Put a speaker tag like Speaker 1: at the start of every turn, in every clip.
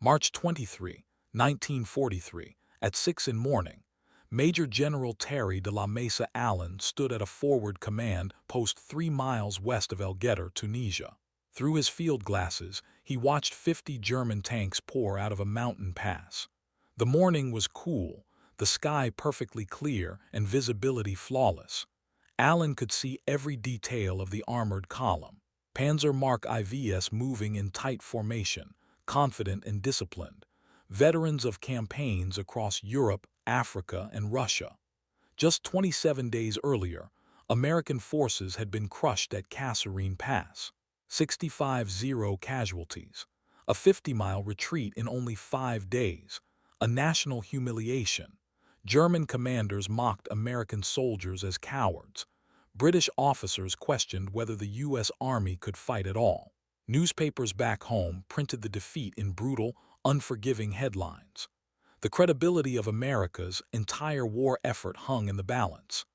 Speaker 1: March 23, 1943, at 6 in morning, Major General Terry de la Mesa Allen stood at a forward command post 3 miles west of El Guettar, Tunisia. Through his field glasses, he watched 50 German tanks pour out of a mountain pass. The morning was cool, the sky perfectly clear and visibility flawless. Allen could see every detail of the armored column. Panzer Mark IVs moving in tight formation, confident and disciplined. Veterans of campaigns across Europe, Africa, and Russia. Just 27 days earlier, American forces had been crushed at Kasserine Pass. 65-0 casualties. A 50-mile retreat in only 5 days. A national humiliation. German commanders mocked American soldiers as cowards. British officers questioned whether the U.S. Army could fight at all. Newspapers back home printed the defeat in brutal, unforgiving headlines. The credibility of America's entire war effort hung in the balance.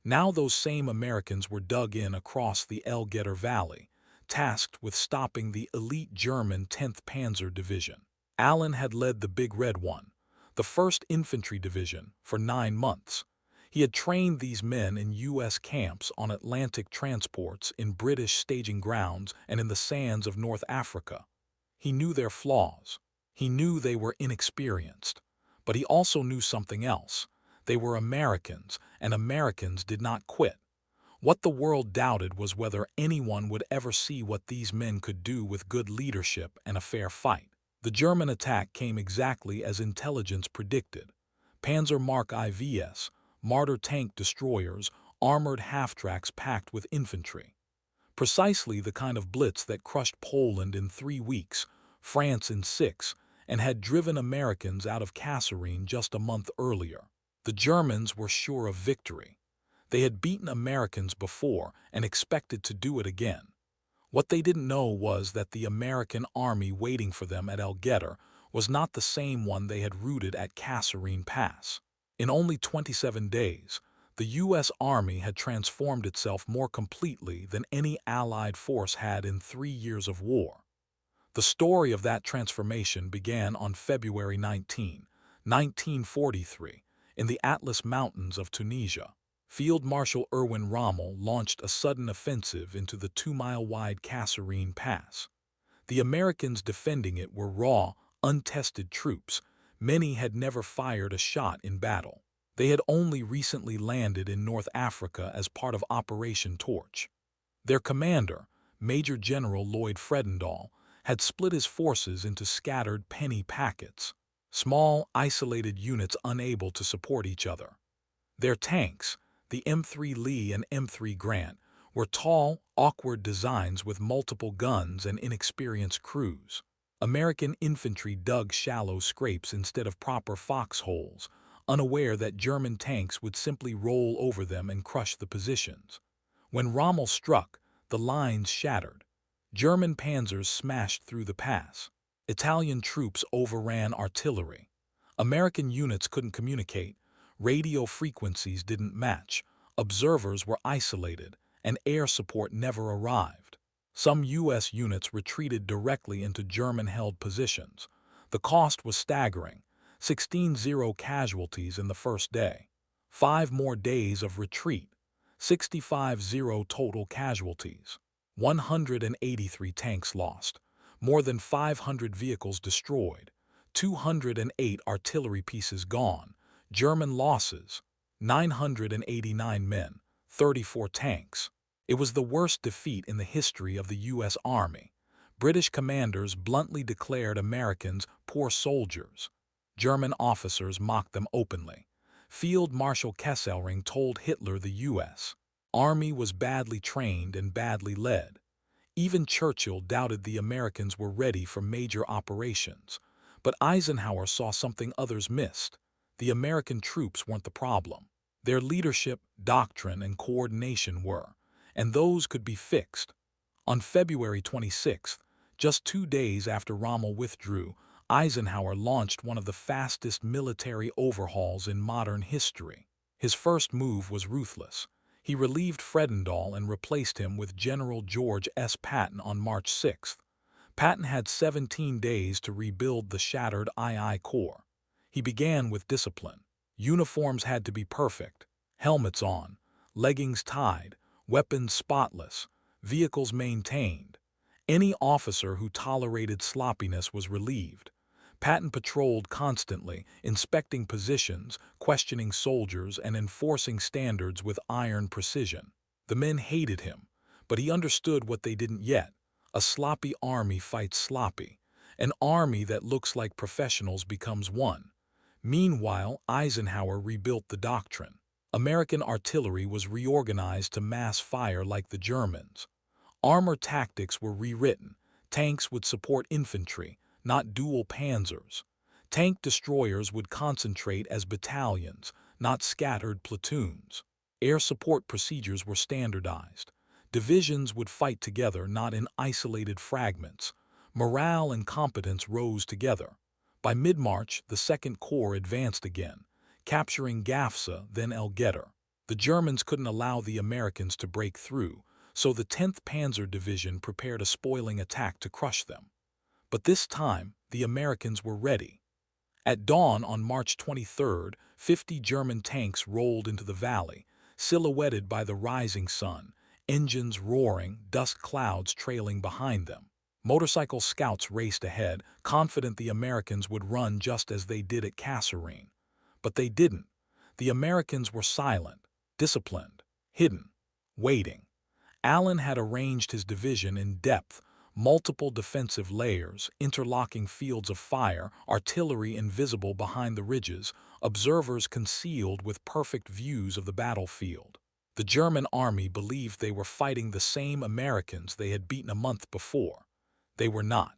Speaker 1: Now those same Americans were dug in across the El Guettar Valley, tasked with stopping the elite German 10th Panzer Division. Allen had led the Big Red One, the 1st Infantry Division, for 9 months. He had trained these men in U.S. camps, on Atlantic transports, in British staging grounds, and in the sands of North Africa. He knew their flaws. He knew they were inexperienced. But he also knew something else. They were Americans, and Americans did not quit. What the world doubted was whether anyone would ever see what these men could do with good leadership and a fair fight. The German attack came exactly as intelligence predicted. Panzer Mark IVs, Marder tank destroyers, armored half-tracks packed with infantry. Precisely the kind of blitz that crushed Poland in 3 weeks, France in 6, and had driven Americans out of Kasserine just a month earlier. The Germans were sure of victory. They had beaten Americans before and expected to do it again. What they didn't know was that the American army waiting for them at El Guettar was not the same one they had routed at Kasserine Pass. In only 27 days, the U.S. Army had transformed itself more completely than any Allied force had in 3 years of war. The story of that transformation began on February 19, 1943, in the Atlas Mountains of Tunisia. Field Marshal Erwin Rommel launched a sudden offensive into the 2-mile-wide Kasserine Pass. The Americans defending it were raw, untested troops. Many had never fired a shot in battle. They had only recently landed in North Africa as part of Operation Torch. Their commander, Major General Lloyd Fredendall, had split his forces into scattered penny packets, small, isolated units unable to support each other. Their tanks, the M3 Lee and M3 Grant, were tall, awkward designs with multiple guns and inexperienced crews. American infantry dug shallow scrapes instead of proper foxholes, unaware that German tanks would simply roll over them and crush the positions. When Rommel struck, the lines shattered. German panzers smashed through the pass. Italian troops overran artillery. American units couldn't communicate. Radio frequencies didn't match. Observers were isolated, and air support never arrived. Some U.S. units retreated directly into German-held positions. The cost was staggering: 16-0 casualties in the first day. 5 more days of retreat. 65-0 total casualties. 183 tanks lost. More than 500 vehicles destroyed. 208 artillery pieces gone. German losses: 989 men, 34 tanks. It was the worst defeat in the history of the U.S. Army. British commanders bluntly declared Americans poor soldiers. German officers mocked them openly. Field Marshal Kesselring told Hitler the U.S. Army was badly trained and badly led. Even Churchill doubted the Americans were ready for major operations. But Eisenhower saw something others missed. The American troops weren't the problem. Their leadership, doctrine, and coordination were, and those could be fixed. On February 26th, just 2 days after Rommel withdrew, Eisenhower launched one of the fastest military overhauls in modern history. His first move was ruthless. He relieved Fredendall and replaced him with General George Patton on March 6th. Patton had 17 days to rebuild the shattered II Corps. He began with discipline. Uniforms had to be perfect, helmets on, leggings tied, weapons spotless, vehicles maintained. Any officer who tolerated sloppiness was relieved. Patton patrolled constantly, inspecting positions, questioning soldiers, and enforcing standards with iron precision. The men hated him, but he understood what they didn't yet. A sloppy army fights sloppy. An army that looks like professionals becomes one. Meanwhile, Eisenhower rebuilt the doctrine. American artillery was reorganized to mass fire like the Germans. Armor tactics were rewritten. Tanks would support infantry, not dual panzers. Tank destroyers would concentrate as battalions, not scattered platoons. Air support procedures were standardized. Divisions would fight together, not in isolated fragments. Morale and competence rose together. By mid-March, the Second Corps advanced again, capturing Gafsa, then El Guettar. The Germans couldn't allow the Americans to break through, so the 10th Panzer Division prepared a spoiling attack to crush them. But this time, the Americans were ready. At dawn on March 23rd, 50 German tanks rolled into the valley, silhouetted by the rising sun, engines roaring, dust clouds trailing behind them. Motorcycle scouts raced ahead, confident the Americans would run just as they did at Kasserine. But they didn't. The Americans were silent, disciplined, hidden, waiting. Allen had arranged his division in depth, multiple defensive layers, interlocking fields of fire, artillery invisible behind the ridges, observers concealed with perfect views of the battlefield. The German army believed they were fighting the same Americans they had beaten a month before. They were not.